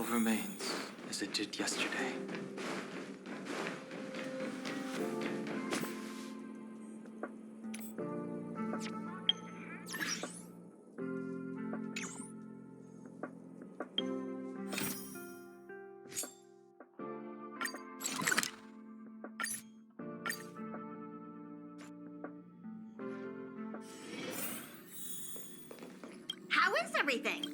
all remains as it did yesterday. How is everything?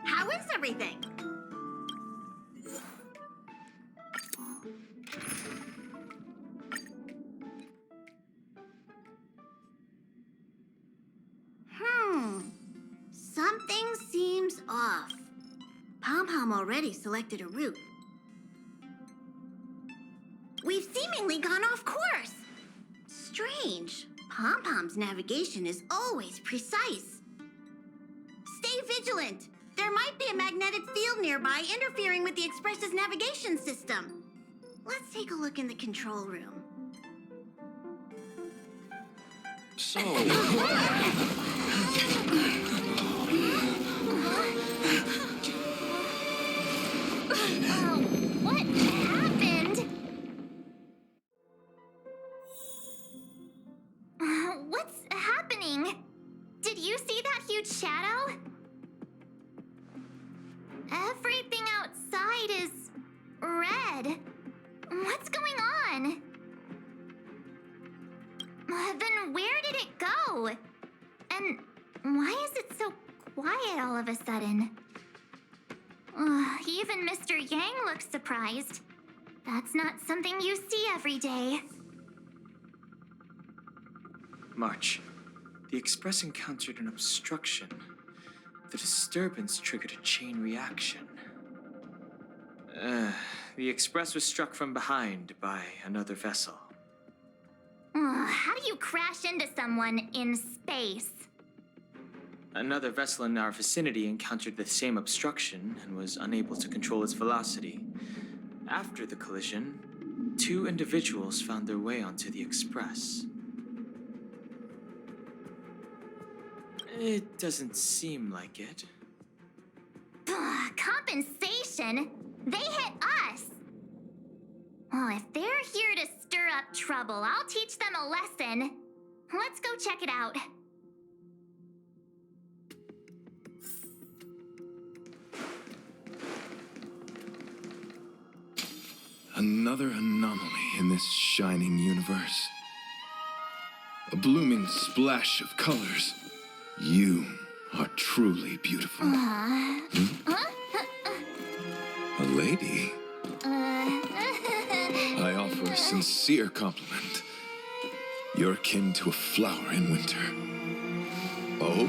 How is everything? Something seems off. Pom-Pom already selected a route. We've seemingly gone off course. Strange. Pom-Pom's navigation is always precise. Stay vigilant. There might be a magnetic field nearby interfering with the Express's navigation system. Let's take a look in the control room. So... What happened? What's happening? Did you see that huge shadow? Everything outside is red. What's going on? Then where did it go? And why is it so quiet all of a sudden? Even Mr. Yang looks surprised. That's not something you see every day. March, the Express encountered an obstruction. The disturbance triggered a chain reaction. The Express was struck from behind by another vessel. How do you crash into someone in space? Another vessel in our vicinity encountered the same obstruction and was unable to control its velocity. After the collision, 2 individuals found their way onto the Express. It doesn't seem like it. Compensation? They hit us! If they're here to stir up trouble, I'll teach them a lesson. Let's go check it out. Another anomaly in this shining universe. A blooming splash of colors. You are truly beautiful. A lady? I offer a sincere compliment. You're akin to a flower in winter. Oh?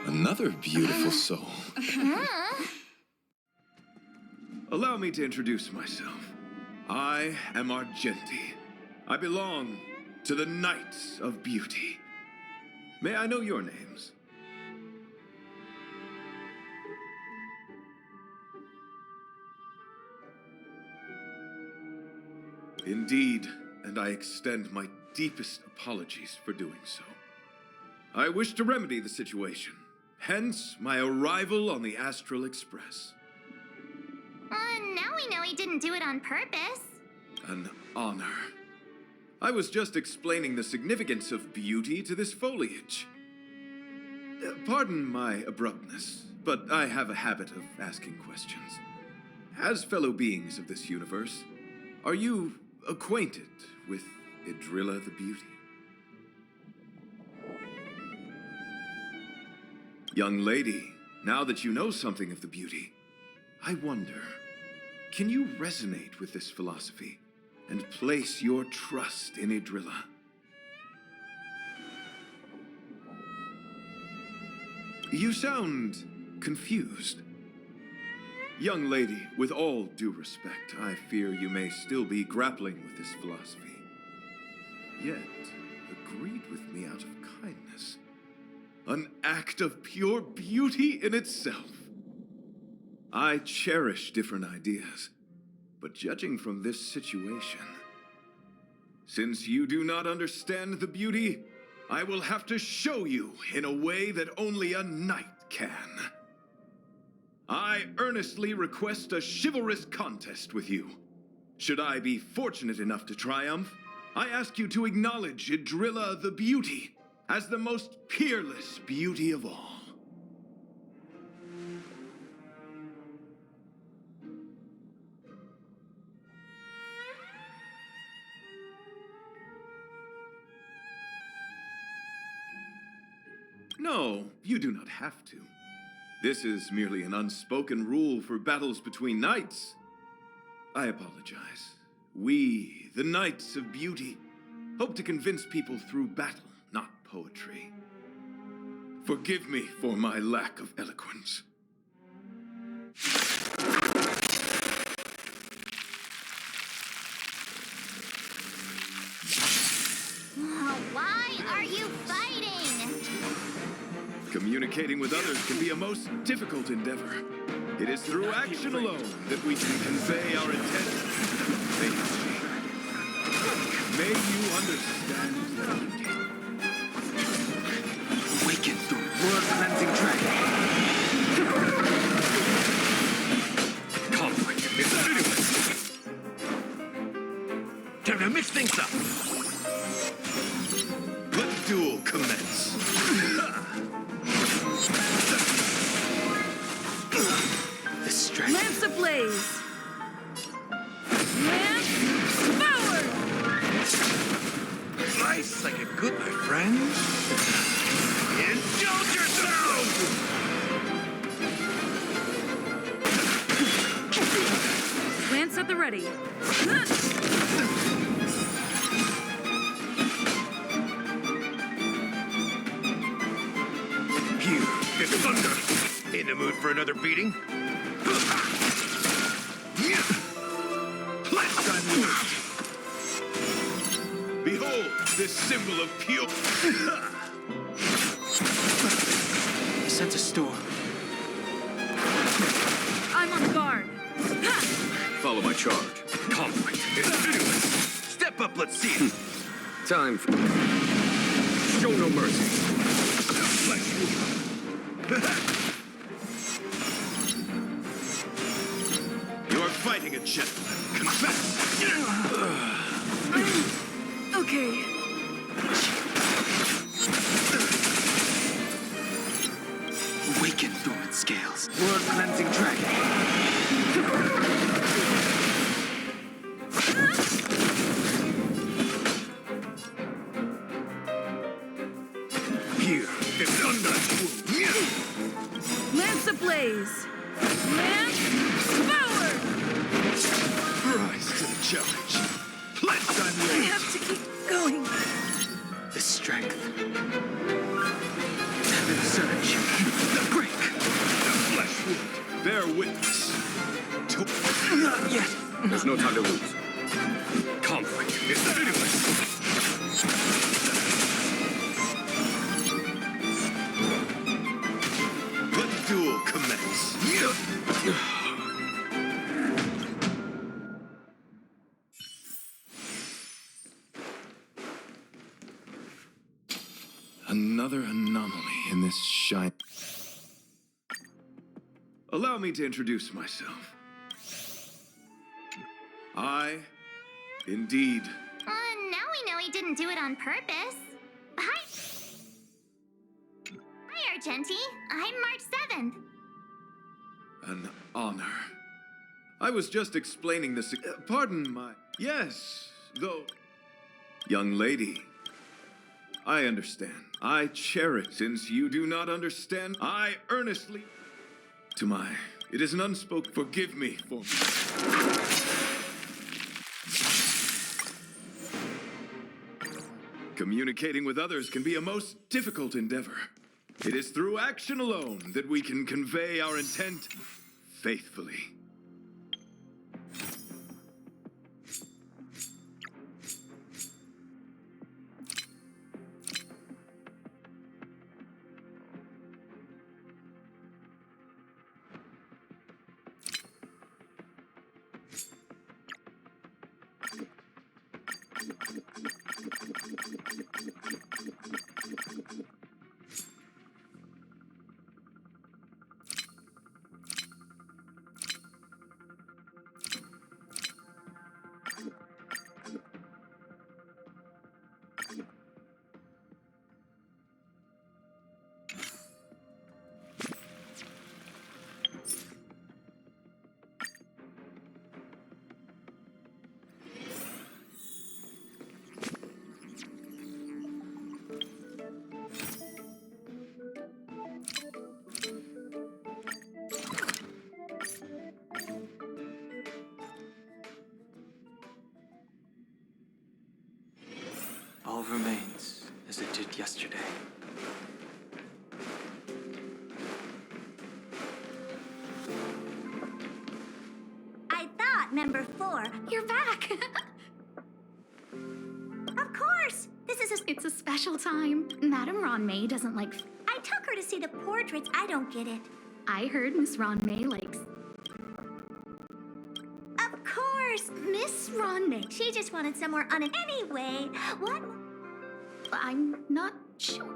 Another beautiful soul. Allow me to introduce myself. I am Argenti. I belong to the Knights of Beauty. May I know your names? Indeed, and I extend my deepest apologies for doing so. I wish to remedy the situation, hence my arrival on the Astral Express. Now we know he didn't do it on purpose. An honor. I was just explaining the significance of beauty to this foliage. Pardon my abruptness, but I have a habit of asking questions. As fellow beings of this universe, are you acquainted with Idrilla the Beauty? Young lady, now that you know something of the beauty, I wonder, can you resonate with this philosophy and place your trust in Idrilla? You sound confused. Young lady, with all due respect, I fear you may still be grappling with this philosophy. Yet, agreed with me out of kindness. An act of pure beauty in itself. I cherish different ideas, but judging from this situation, since you do not understand the beauty, I will have to show you in a way that only a knight can. I earnestly request a chivalrous contest with you. Should I be fortunate enough to triumph, I ask you to acknowledge Idrilla the Beauty as the most peerless beauty of all. No, you do not have to. This is merely an unspoken rule for battles between knights. I apologize. We, the Knights of Beauty, hope to convince people through battle, not poetry. Forgive me for my lack of eloquence. Why are you fighting? Communicating with others can be a most difficult endeavor. It is through action alone that we can convey our intent. May you understand that. Awaken the world-cleansing dragon. Conflict is anyway. Time to mix things up. Let the duel commence. The strength. Lance ablaze! Lance forward! Nice like a good, my friend. Indulge yourself! Lance at the ready. Here is thunder. In the mood for another beating? Last time word. Behold this symbol of pure. I sense a storm. I'm on guard. Follow my charge. Conflict is anyway. Step up, let's see it. Time for... Show no mercy. Flesh wound. You are fighting a gentleman. Confess. Okay. Awaken, dormant scales. World-cleansing dragon. Here is thunder. Lance ablaze! Lance forward! Rise to the challenge. Last time I word. have to keep going. The strength. The surge. The break. Flesh wound. Bear witness. Not yet. There's no time to lose. Conflict is anyway. Let the duel commence. Another anomaly in this shine. Allow me to introduce myself. I, indeed, Now we know he didn't do it on purpose. Hi, Argenti. I'm March 7th. an honor. I was just explaining this. Pardon my. Yes, though. Young lady, I understand. I cherish. Since you do not understand, I earnestly. To my. It is an unspoken. Forgive me for. Communicating with others can be a most difficult endeavor. It is through action alone that we can convey our intent faithfully. All remains as it did yesterday. I thought, member 4. You're back! Of course! It's a special time. Madame Ron May doesn't like... I took her to see the portraits. I don't get it. I heard Miss Ron May likes... Of course! Miss Ron May. She just wanted somewhere on it anyway. What? I'm not sure.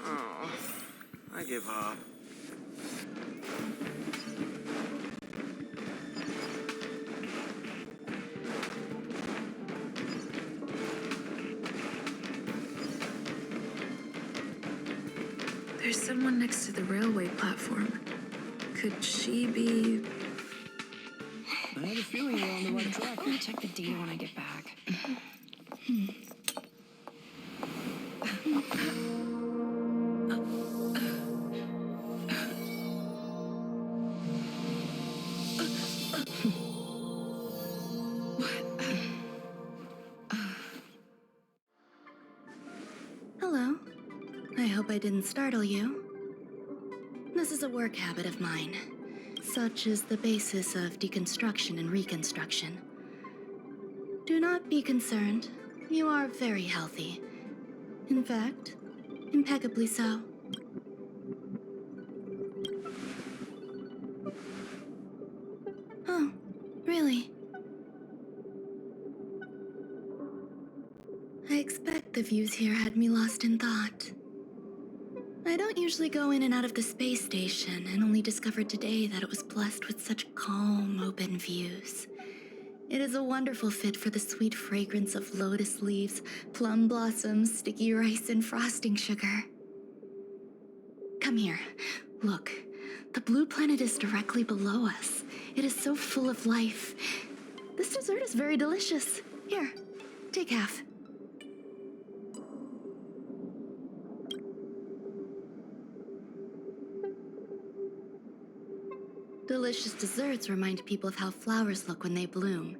Oh, I give up. There's someone next to the railway platform. Could she be... I have a feeling we're on the right track. I'm gonna check the data when I get back. Hello. I hope I didn't startle you. This is a work habit of mine. Such is the basis of deconstruction and reconstruction. Do not be concerned. You are very healthy. In fact, impeccably so. Oh, really? I expect the views here had me lost in thought. I don't usually go in and out of the space station, and only discovered today that it was blessed with such calm, open views. It is a wonderful fit for the sweet fragrance of lotus leaves, plum blossoms, sticky rice, and frosting sugar. Come here. Look. The blue planet is directly below us. It is so full of life. This dessert is very delicious. Here, take half. Delicious desserts remind people of how flowers look when they bloom.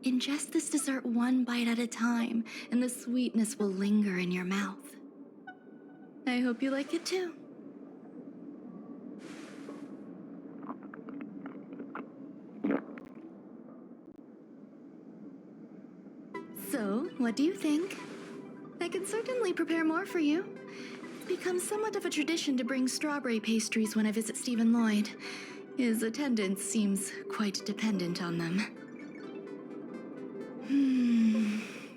Ingest this dessert one bite at a time, and the sweetness will linger in your mouth. I hope you like it too. What do you think? I can certainly prepare more for you. It's become somewhat of a tradition to bring strawberry pastries when I visit Stephen Lloyd. His attendance seems quite dependent on them.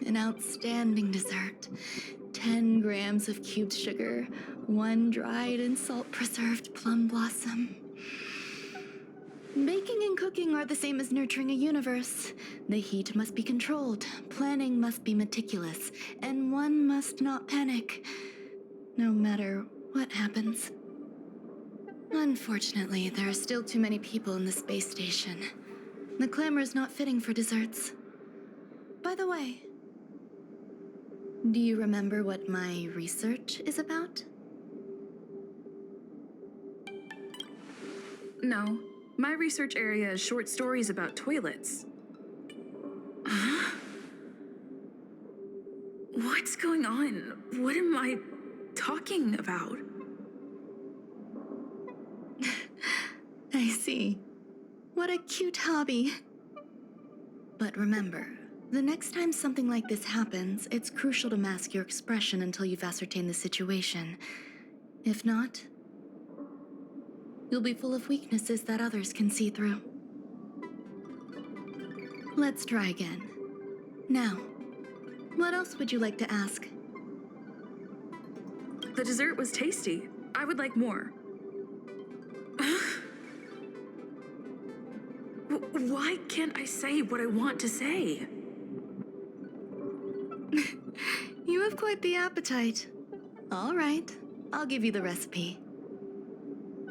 An outstanding dessert. 10 grams of cubed sugar, 1 dried and salt-preserved plum blossom. Baking and cooking are the same as nurturing a universe. The heat must be controlled, planning must be meticulous, and one must not panic, no matter what happens. Unfortunately, there are still too many people in the space station. The clamor is not fitting for desserts. By the way, do you remember what my research is about? No. My research area is short stories about toilets. Huh? What's going on? What am I talking about? I see. What a cute hobby. But remember, the next time something like this happens, it's crucial to mask your expression until you've ascertained the situation. If not, you'll be full of weaknesses that others can see through. Let's try again. Now, what else would you like to ask? The dessert was tasty. I would like more. Why can't I say what I want to say? You have quite the appetite. All right, I'll give you the recipe.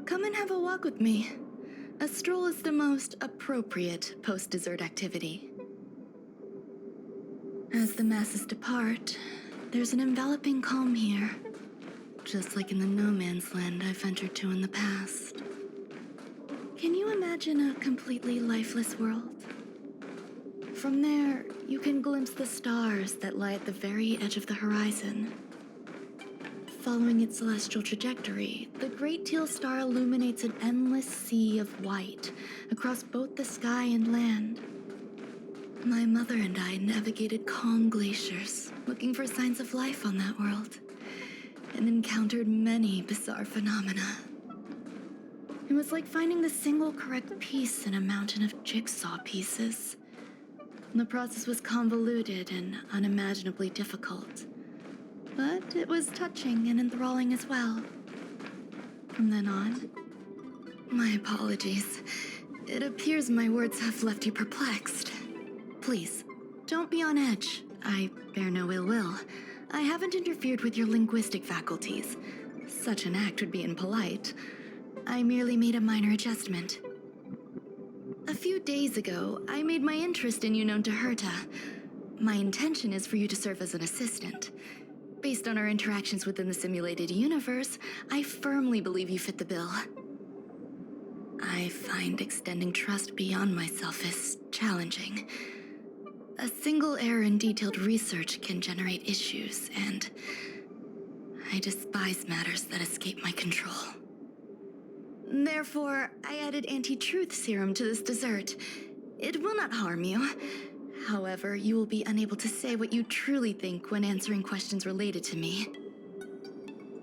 Come and have a walk with me. A stroll is the most appropriate post-dessert activity. As the masses depart, there's an enveloping calm here, just like in the no man's land I've ventured to in the past. Can you imagine a completely lifeless world? From there, you can glimpse the stars that lie at the very edge of the horizon. Following its celestial trajectory, the Great Teal Star illuminates an endless sea of white across both the sky and land. My mother and I navigated calm glaciers, looking for signs of life on that world, and encountered many bizarre phenomena. It was like finding the single correct piece in a mountain of jigsaw pieces. The process was convoluted and unimaginably difficult, but it was touching and enthralling as well. From then on, my apologies. It appears my words have left you perplexed. Please, don't be on edge. I bear no ill will. I haven't interfered with your linguistic faculties. Such an act would be impolite. I merely made a minor adjustment. A few days ago, I made my interest in you known to Herta. My intention is for you to serve as an assistant. Based on our interactions within the simulated universe, I firmly believe you fit the bill. I find extending trust beyond myself is challenging. A single error in detailed research can generate issues, and I despise matters that escape my control. Therefore, I added anti-truth serum to this dessert. It will not harm you. However, you will be unable to say what you truly think when answering questions related to me.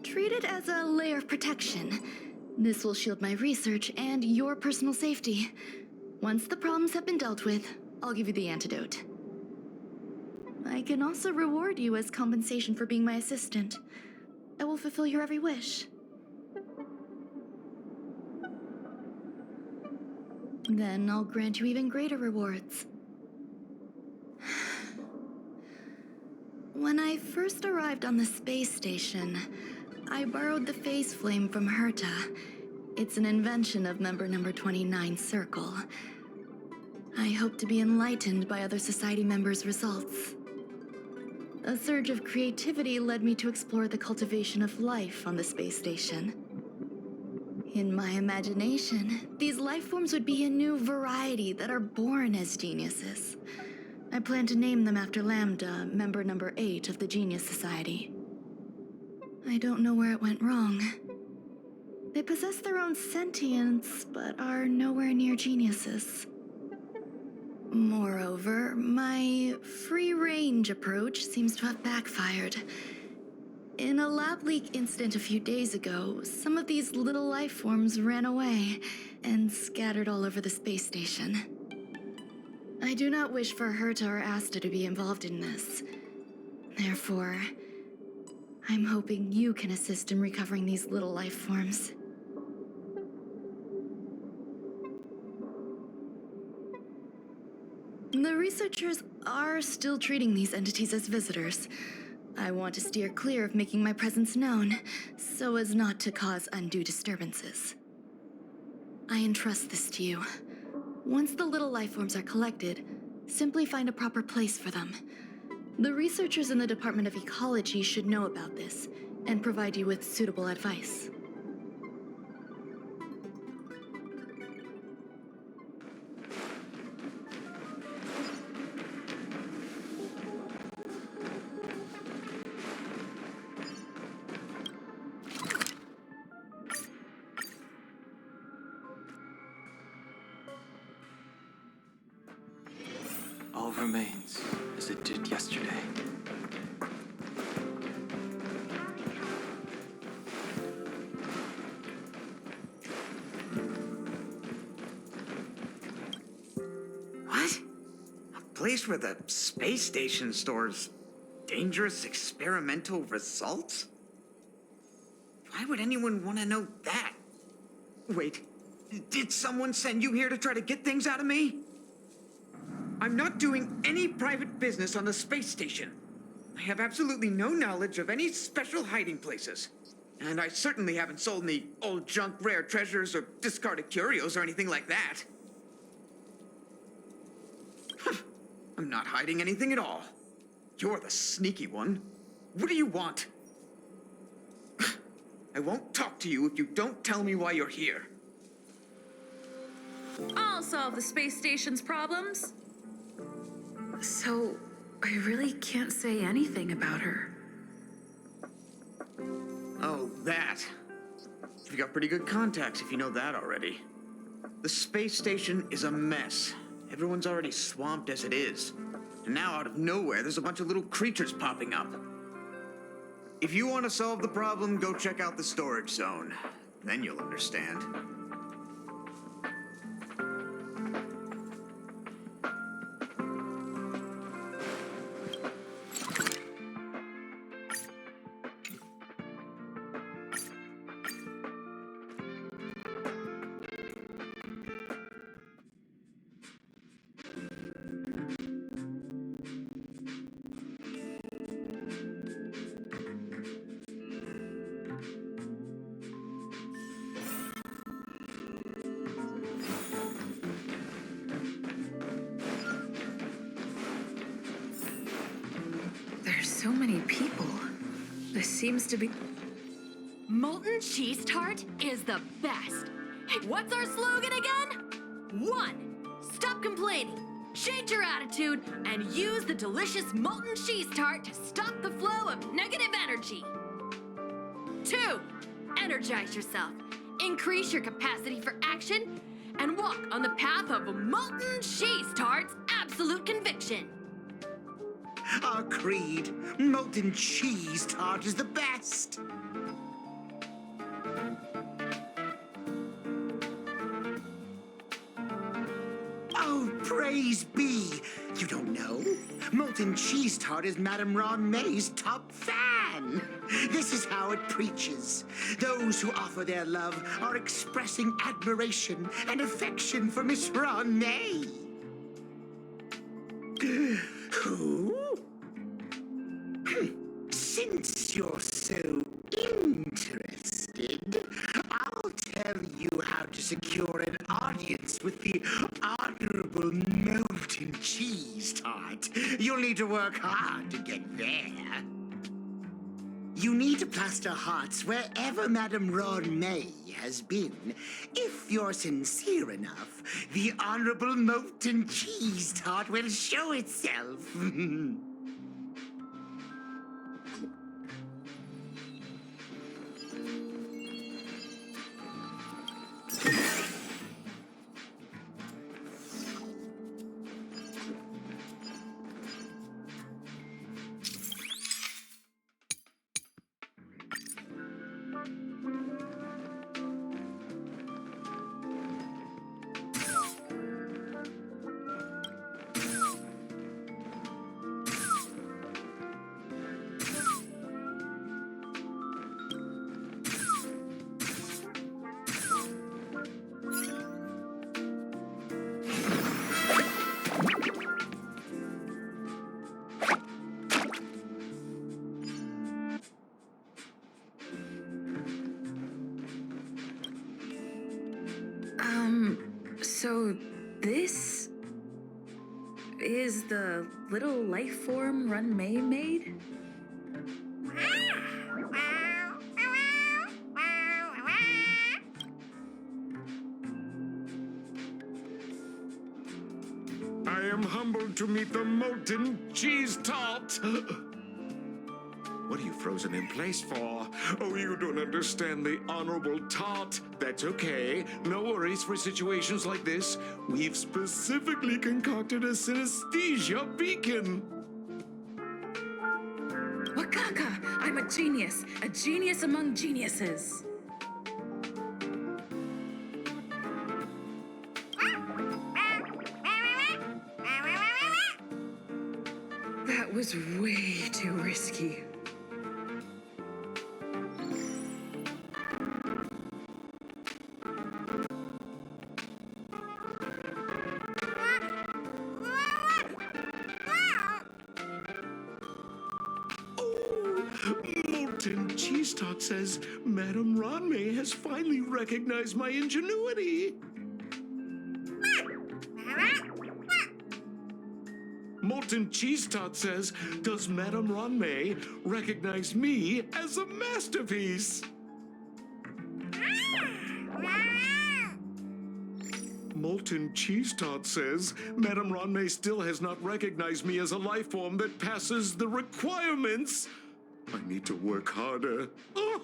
Treat it as a layer of protection. This will shield my research and your personal safety. Once the problems have been dealt with, I'll give you the antidote. I can also reward you as compensation for being my assistant. I will fulfill your every wish. Then I'll grant you even greater rewards. When I first arrived on the space station, I borrowed the phase flame from Herta. It's an invention of member number 29 Circle. I hope to be enlightened by other society members' results. A surge of creativity led me to explore the cultivation of life on the space station. In my imagination, these life forms would be a new variety that are born as geniuses. I plan to name them after Lambda, member number 8 of the Genius Society. I don't know where it went wrong. They possess their own sentience, but are nowhere near geniuses. Moreover, my free-range approach seems to have backfired. In a lab leak incident a few days ago, some of these little life forms ran away and scattered all over the space station. I do not wish for Herta or Asta to be involved in this. Therefore, I'm hoping you can assist in recovering these little life forms. The researchers are still treating these entities as visitors. I want to steer clear of making my presence known, so as not to cause undue disturbances. I entrust this to you. Once the little life forms are collected, simply find a proper place for them. The researchers in the Department of Ecology should know about this, and provide you with suitable advice. All remains as it did yesterday. What? A place where the space station stores dangerous experimental results? Why would anyone want to know that? Wait, did someone send you here to try to get things out of me? I'm not doing any private business on the space station. I have absolutely no knowledge of any special hiding places. And I certainly haven't sold any old junk rare treasures or discarded curios or anything like that. I'm not hiding anything at all. You're the sneaky one. What do you want? I won't talk to you if you don't tell me why you're here. I'll solve the space station's problems. So, I really can't say anything about her. Oh, that. You've got pretty good contacts if you know that already. The space station is a mess. Everyone's already swamped as it is. And now out of nowhere, there's a bunch of little creatures popping up. If you want to solve the problem, go check out the storage zone. Then you'll understand. There's so many people. This seems to be... Molten cheese tart is the best. Hey, what's our slogan again? 1. Stop complaining, change your attitude, and use the delicious molten cheese tart to stop the flow of negative energy. 2. Energize yourself, increase your capacity for action, and walk on the path of molten cheese tart's absolute conviction. Our creed, molten cheese tart is the best. Oh, praise be. You don't know? Molten cheese tart is Madame Ron May's top fan. This is how it preaches. Those who offer their love are expressing admiration and affection for Miss Ron May. Who? Since you're so interested, I'll tell you how to secure an audience with the Honorable Molten Cheese Tart. You'll need to work hard to get there. You need to plaster hearts wherever Madame Ron May has been. If you're sincere enough, the Honorable Molten Cheese Tart will show itself. So this is the little life form Run-May made? I am humbled to meet the molten cheese tart. What are you frozen in place for? Oh, you don't understand the Honorable Tart. That's okay. No worries for situations like this. We've specifically concocted a synesthesia beacon. Wakaka! I'm a genius among geniuses. That was way too risky. Molten Cheese Tart says Madame Ronmay has finally recognized my ingenuity. Molten Cheese Tart says, does Madame Ronmay recognize me as a masterpiece? Molten Cheese Tart says, Madame Ronmay still has not recognized me as a life form that passes the requirements. I need to work harder. Oh,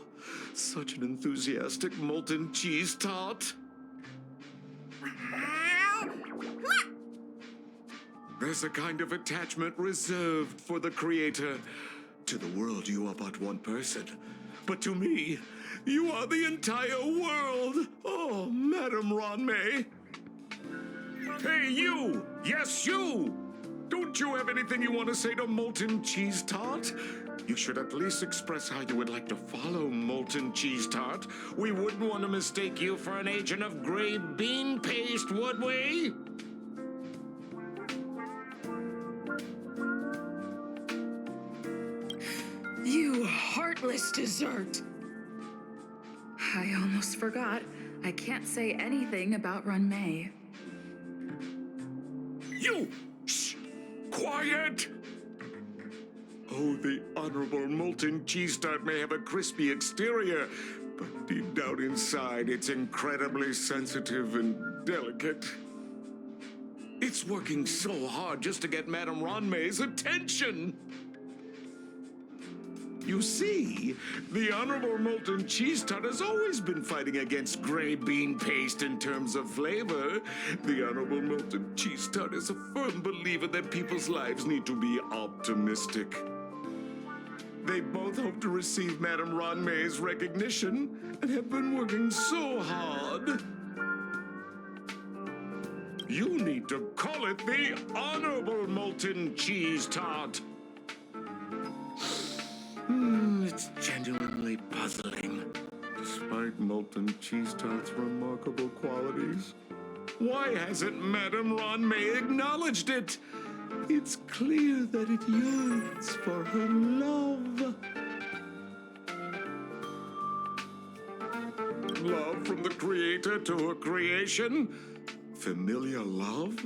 such an enthusiastic Molten Cheese Tart. There's a kind of attachment reserved for the Creator. To the world, you are but one person. But to me, you are the entire world. Oh, Madame Ronmay. Hey, you! Yes, you! Don't you have anything you want to say to Molten Cheese Tart? You should at least express how you would like to follow Molten Cheese Tart. We wouldn't want to mistake you for an agent of gray bean paste, would we? You heartless dessert! I almost forgot. I can't say anything about Run-May. You! Shh! Quiet! Oh, the Honorable Molten Cheese Tart may have a crispy exterior, but deep down inside, it's incredibly sensitive and delicate. It's working so hard just to get Madame Ronmay's attention. You see, the Honorable Molten Cheese Tart has always been fighting against gray bean paste in terms of flavor. The Honorable Molten Cheese Tart is a firm believer that people's lives need to be optimistic. They both hope to receive Madame Ronmay's recognition and have been working so hard. You need to call it the Honorable Molten Cheese Tart. It's genuinely puzzling. Despite Molten Cheese Tart's remarkable qualities, why hasn't Madame Ronmay acknowledged it? It's clear that it yearns for her love. Love from the Creator to her creation? Familiar love?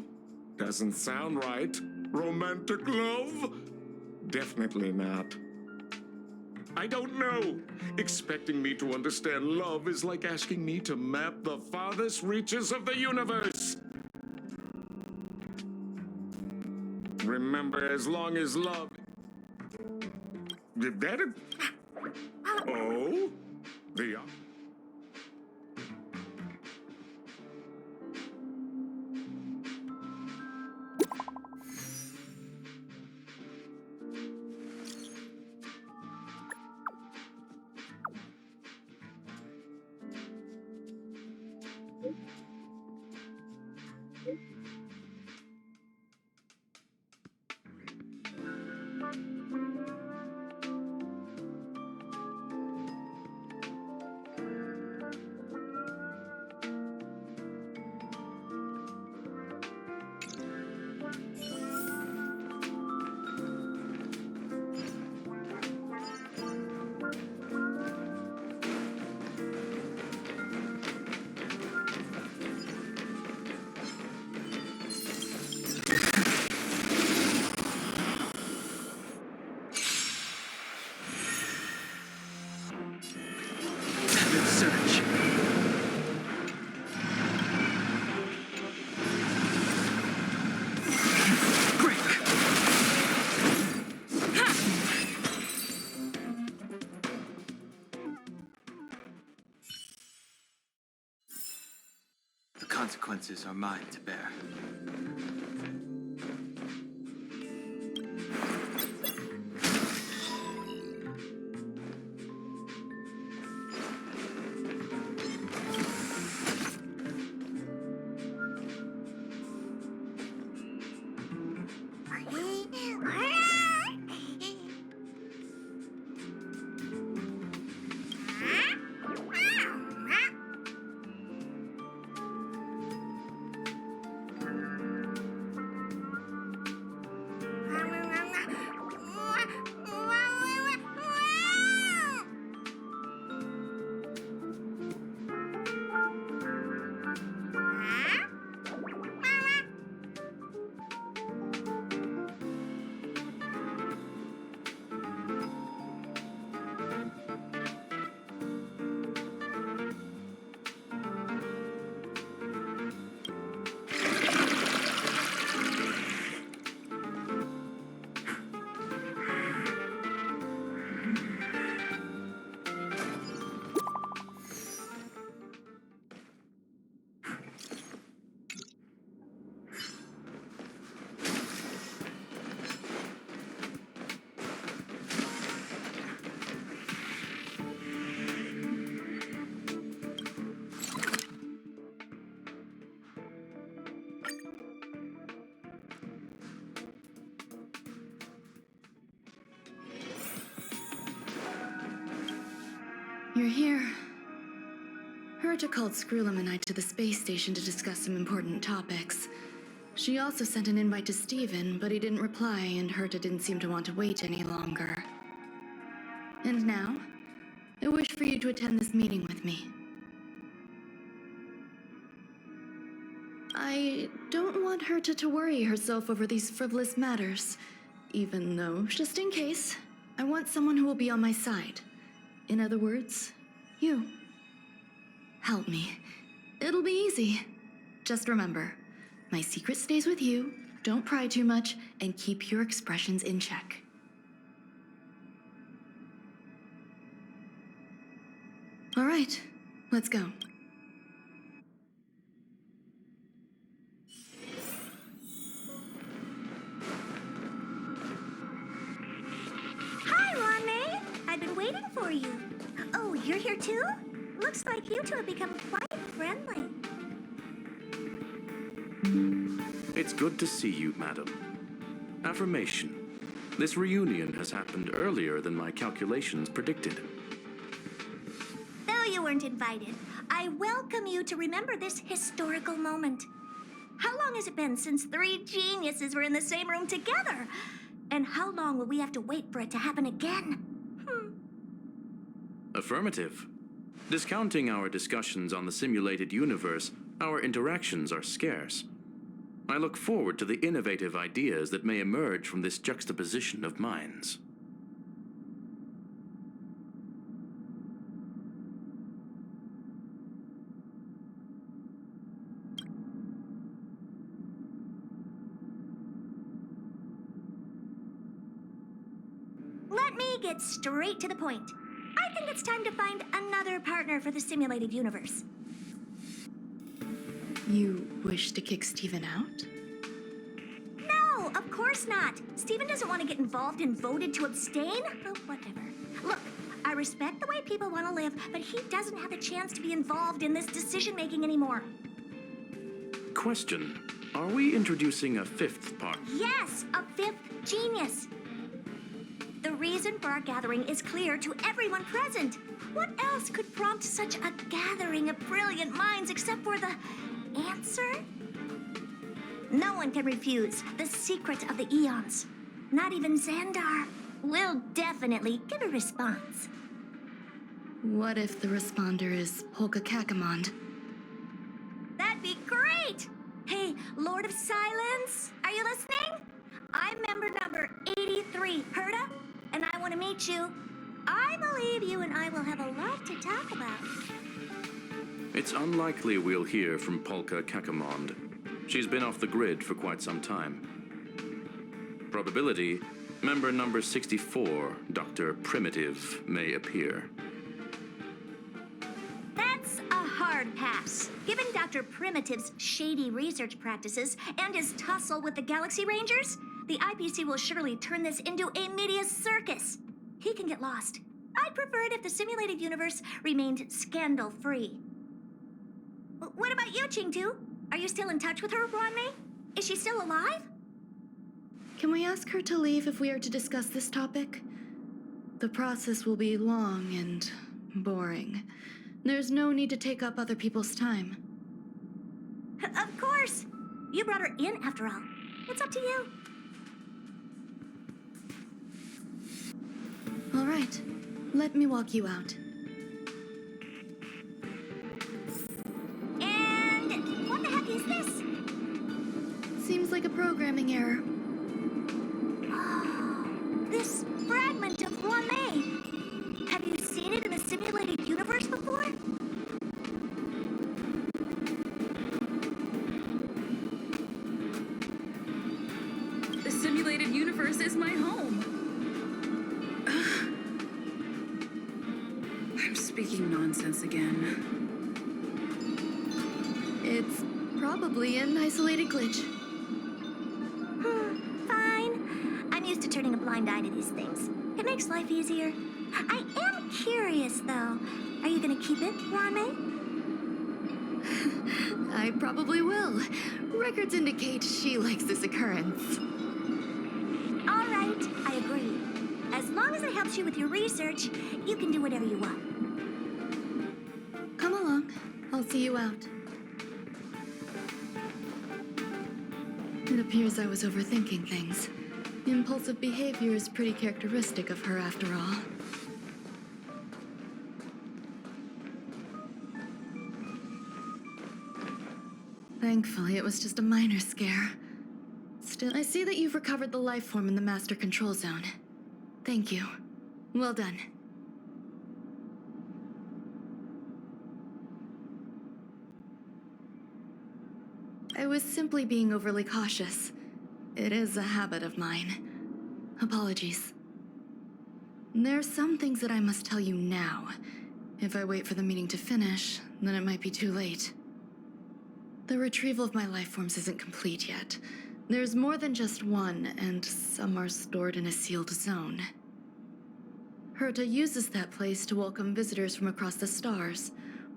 Doesn't sound right. Romantic love? Definitely not. I don't know. Expecting me to understand love is like asking me to map the farthest reaches of the universe. Remember, as long as love... Did that... Oh? The... search. The consequences are mine to bear. You're here. Herta called Screwlum and I to the space station to discuss some important topics. She also sent an invite to Steven, but he didn't reply, and Herta didn't seem to want to wait any longer. And now, I wish for you to attend this meeting with me. I don't want Herta to worry herself over these frivolous matters, even though, just in case, I want someone who will be on my side. In other words, you. Help me. It'll be easy. Just remember, my secret stays with you, don't pry too much, and keep your expressions in check. All right, let's go. Hi, Ron-May. I've been waiting for you. Oh, you're here too? Looks like you two have become quite friendly. It's good to see you, madam. Affirmation. This reunion has happened earlier than my calculations predicted. Though you weren't invited, I welcome you to remember this historical moment. How long has it been since 3 geniuses were in the same room together? And how long will we have to wait for it to happen again? Affirmative. Discounting our discussions on the simulated universe, our interactions are scarce. I look forward to the innovative ideas that may emerge from this juxtaposition of minds. Let me get straight to the point. I think it's time to find another partner for the simulated universe. You wish to kick Steven out? No, of course not. Steven doesn't want to get involved and voted to abstain. Oh, whatever. Look, I respect the way people want to live, but he doesn't have a chance to be involved in this decision-making anymore. Question. Are we introducing a 5th part? Yes, a 5th genius. The reason for our gathering is clear to everyone present. What else could prompt such a gathering of brilliant minds except for the answer? No one can refuse the secret of the eons. Not even Xandar will definitely give a response. What if the responder is Polka Kakamond? That'd be great! Hey, Lord of Silence, are you listening? I'm member number 83, Herta, and I want to meet you. I believe you and I will have a lot to talk about. It's unlikely we'll hear from Polka Kakamond. She's been off the grid for quite some time. Probability, member number 64, Dr. Primitive, may appear. That's a hard pass. Given Dr. Primitive's shady research practices and his tussle with the Galaxy Rangers, the IPC will surely turn this into a media circus. He can get lost. I'd prefer it if the simulated universe remained scandal-free. What about you, Ching-Tu? Are you still in touch with her, Ron-Mei? Is she still alive? Can we ask her to leave if we are to discuss this topic? The process will be long and boring. There's no need to take up other people's time. Of course! You brought her in, after all. It's up to you. All right. Let me walk you out. And what the heck is this? Seems like a programming error. This fragment of Ron-Mei. Have you seen it in the simulated universe before? The simulated universe is my home. I'm speaking nonsense again. It's probably an isolated glitch. Fine. I'm used to turning a blind eye to these things. It makes life easier. I am curious, though. Are you gonna keep it, Ron-Mei? I probably will. Records indicate she likes this occurrence. All right, I agree. As long as it helps you with your research, you can do whatever you want. Come along. I'll see you out. It appears I was overthinking things. Impulsive behavior is pretty characteristic of her, after all. Thankfully, it was just a minor scare. Still, I see that you've recovered the life form in the Master Control Zone. Thank you. Well done. I was simply being overly cautious. It is a habit of mine. Apologies. There are some things that I must tell you now. If I wait for the meeting to finish, then it might be too late. The retrieval of my life forms isn't complete yet. There's more than just one, and some are stored in a sealed zone. Herta uses that place to welcome visitors from across the stars,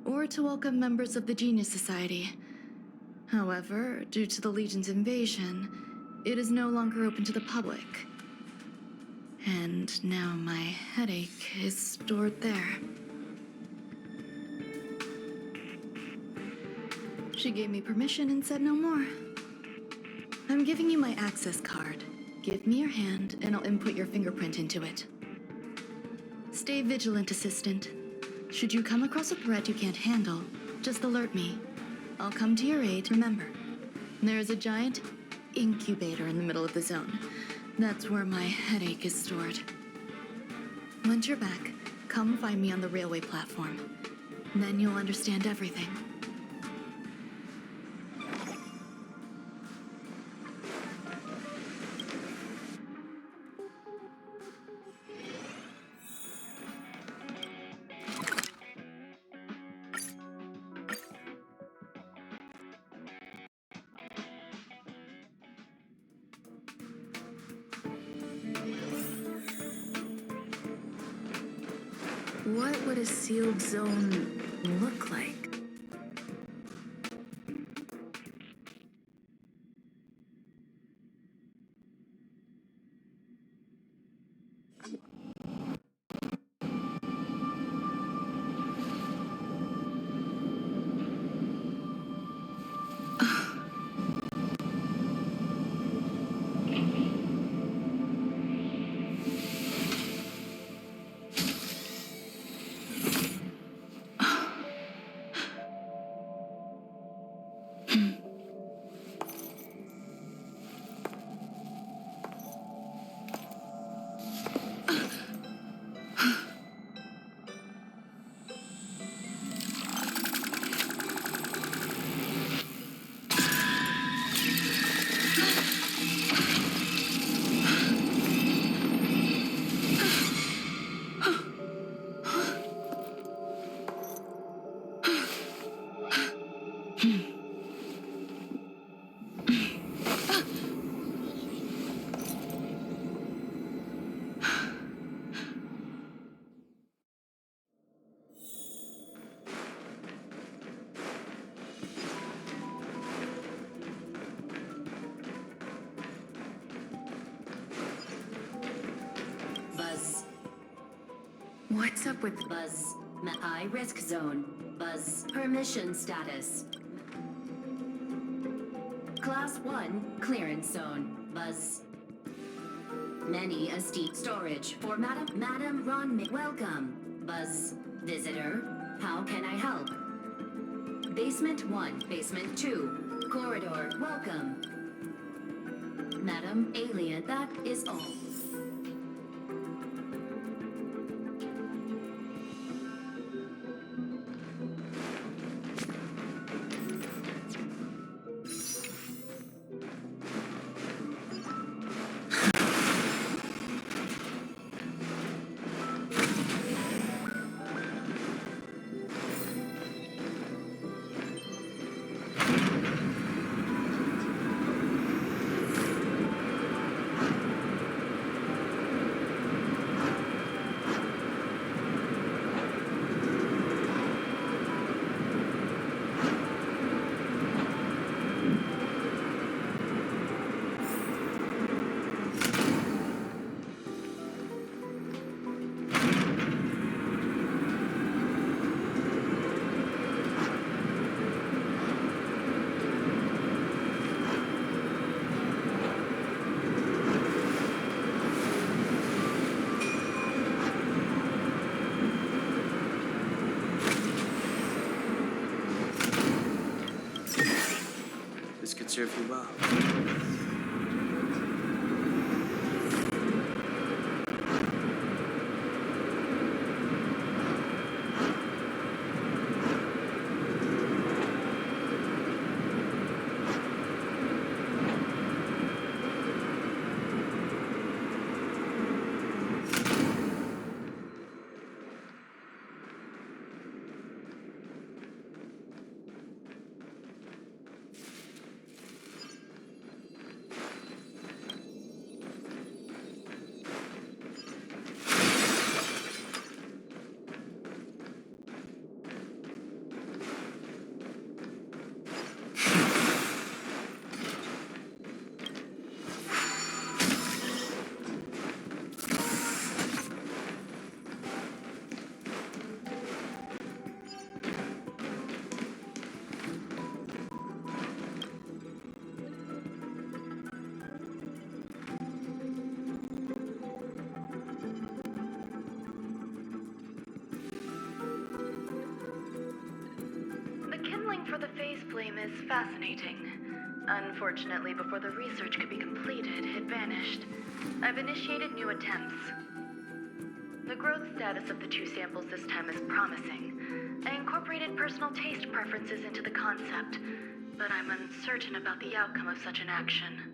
or to welcome members of the Genius Society. However, due to the Legion's invasion, it is no longer open to the public. And now my headache is stored there. She gave me permission and said no more. I'm giving you my access card. Give me your hand, and I'll input your fingerprint into it. Stay vigilant, Assistant. Should you come across a threat you can't handle, just alert me. I'll come to your aid. Remember, there's a giant incubator in the middle of the zone. That's where my headache is stored. Once you're back, come find me on the railway platform. Then you'll understand everything. What would a sealed zone look like? Buzz. What's up with Buzz. High risk zone. Buzz. Permission status. Class 1 clearance zone. Buzz. Many esteemed storage for Madam Ron. Welcome. Buzz. Visitor. How can I help? Basement 1, Basement 2. Corridor. Welcome. Madam Alien, that is all. This could serve you well. For the phase flame is fascinating. Unfortunately, before the research could be completed, it vanished. I've initiated new attempts. The growth status of the 2 samples this time is promising. I incorporated personal taste preferences into the concept, but I'm uncertain about the outcome of such an action.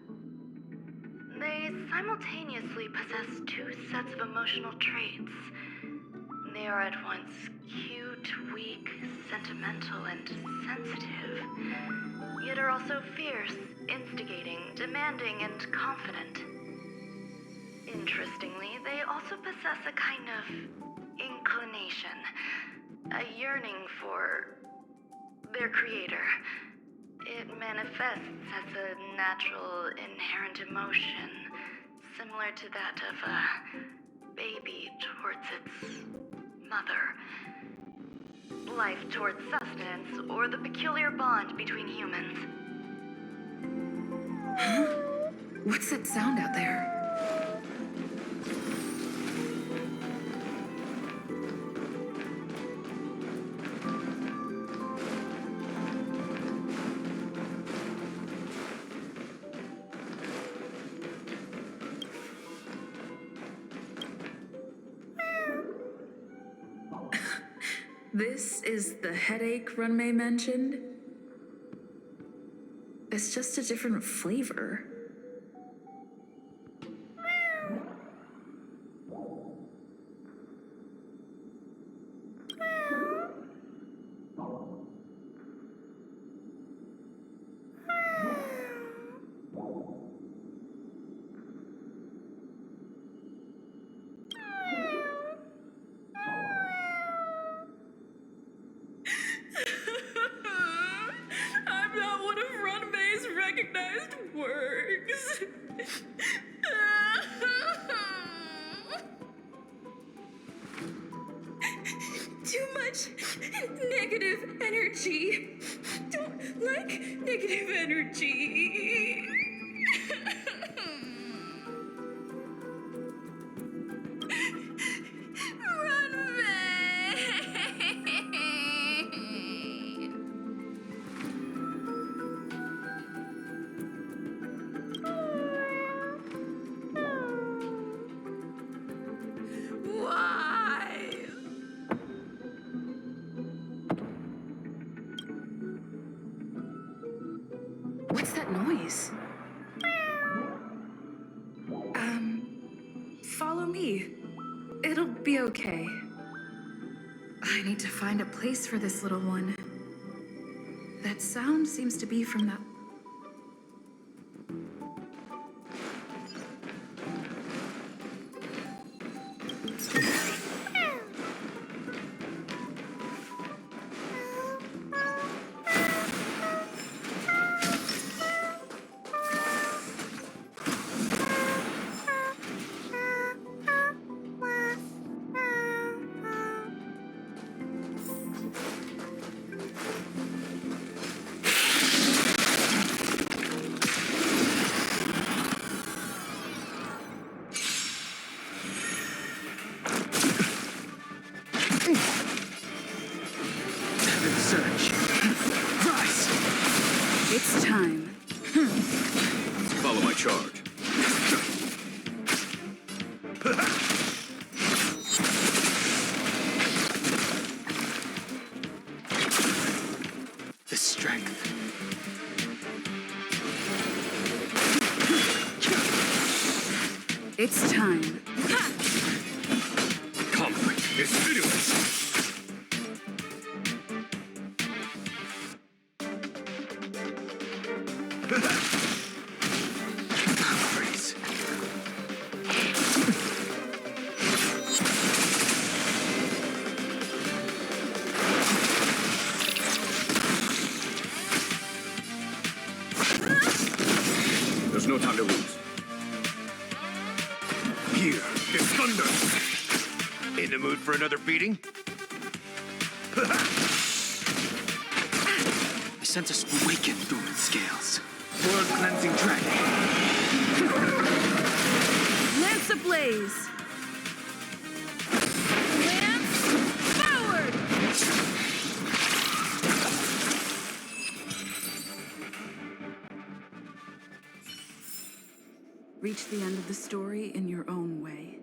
They simultaneously possess 2 sets of emotional traits. They are at once cute, weak, sentimental, and sensitive, yet are also fierce, instigating, demanding, and confident. Interestingly, they also possess a kind of inclination, a yearning for their creator. It manifests as a natural, inherent emotion, similar to that of a baby towards its mother. Life towards sustenance, or the peculiar bond between humans. Huh? What's that sound out there? This is the headache Runmei mentioned? It's just a different flavor. energy. Don't like negative energy. Run away. Why? What's that noise? Follow me. It'll be okay. I need to find a place for this little one. That sound seems to be from that. It's time. Follow my charge. The strength. It's time. Conflict is pitiless. There's no time to lose. Here is thunder. In the mood for another beating? I sense us awaken through its scales. World-cleansing dragon. Lance ablaze. Lance forward. Reach the end of the story in your own way.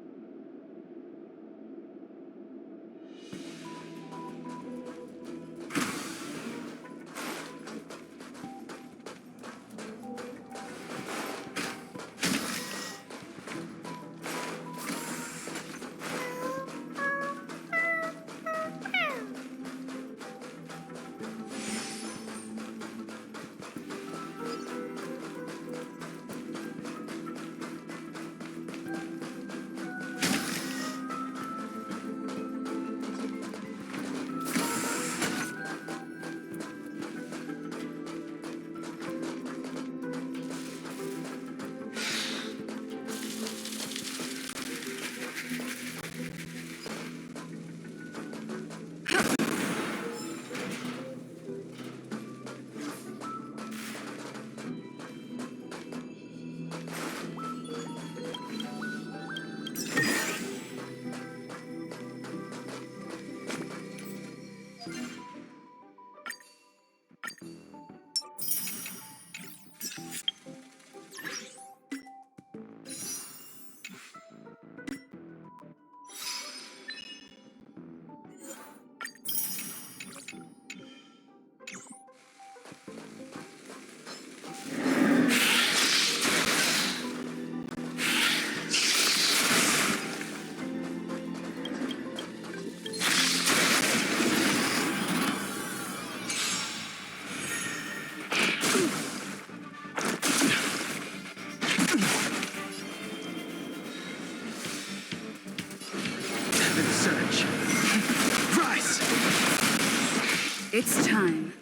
It's time.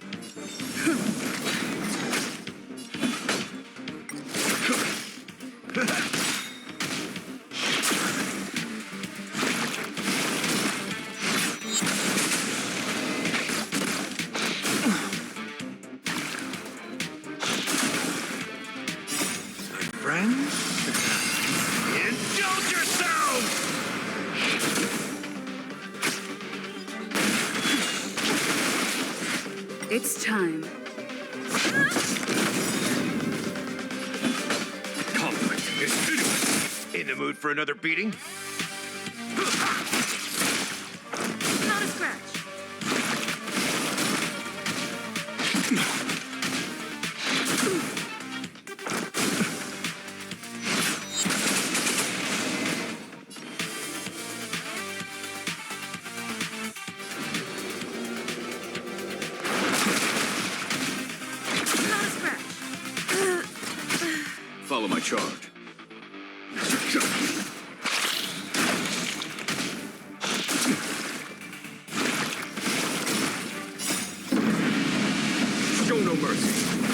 It's time. Conflict is finished. In the mood for another beating? Not a scratch. Not a scratch. Follow my charge. Show no mercy.